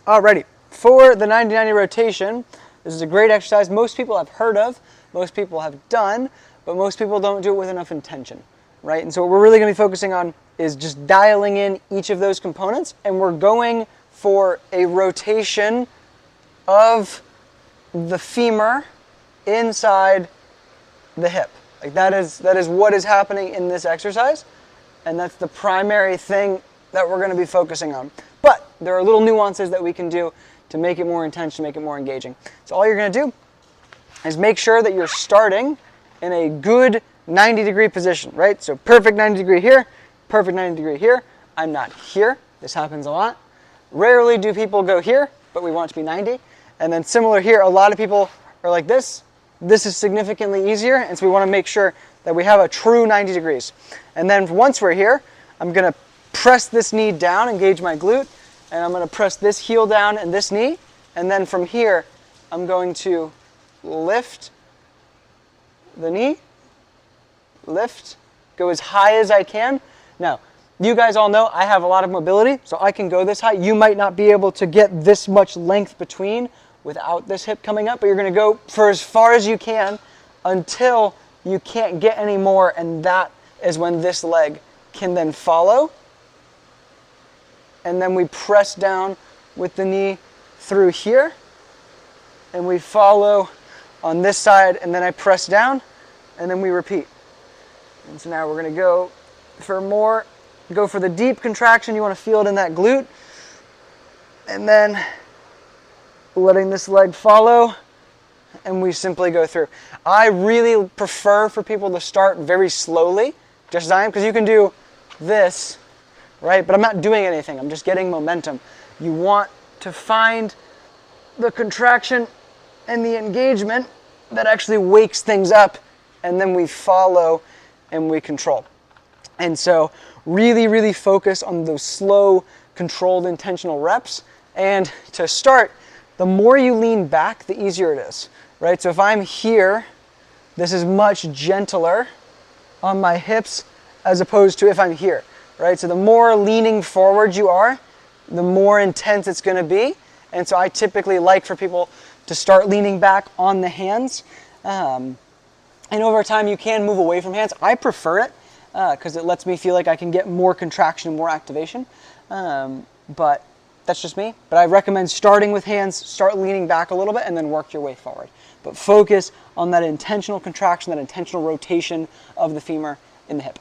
Alrighty, for the 90-90 rotation, this is a great exercise most people have heard of, most people have done, but most people don't do it with enough intention, right? And so what we're really going to be focusing on is just dialing in each of those components, and we're going for a rotation of the femur inside the hip. Like that is what is happening in this exercise, and that's the primary thing that we're going to be focusing on. But there are little nuances that we can do to make it more intense, to make it more engaging. So all you're going to do is make sure that you're starting in a good 90-degree position, right? So perfect 90-degree here, perfect 90-degree here. I'm not here. This happens a lot. Rarely do people go here, but we want it to be 90. And then similar here, a lot of people are like this. This is significantly easier, and so we want to make sure that we have a true 90 degrees. And then once we're here, I'm going to press this knee down, engage my glute, and I'm going to press this heel down and this knee. And then from here, I'm going to lift the knee, lift, go as high as I can. Now, you guys all know I have a lot of mobility, so I can go this high. You might not be able to get this much length between without this hip coming up, but you're going to go for as far as you can until you can't get any more, and that is when this leg can then follow. And then we press down with the knee through here, and we follow on this side, and then I press down, and then we repeat. And so now we're going to go for more, go for the deep contraction. You want to feel it in that glute, and then letting this leg follow, and we simply go through. I really prefer for people to start very slowly, just as I am, because you can do this, right? But I'm not doing anything. I'm just getting momentum. You want to find the contraction and the engagement that actually wakes things up, and then we follow and we control. And so really, really focus on those slow, controlled, intentional reps. And to start, the more you lean back, the easier it is, right? So if I'm here, this is much gentler on my hips as opposed to if I'm here, right? So the more leaning forward you are, the more intense it's going to be. And so I typically like for people to start leaning back on the hands. And over time, you can move away from hands. I prefer it because it lets me feel like I can get more contraction, more activation. But that's just me. But I recommend starting with hands, start leaning back a little bit, and then work your way forward. But focus on that intentional contraction, that intentional rotation of the femur in the hip.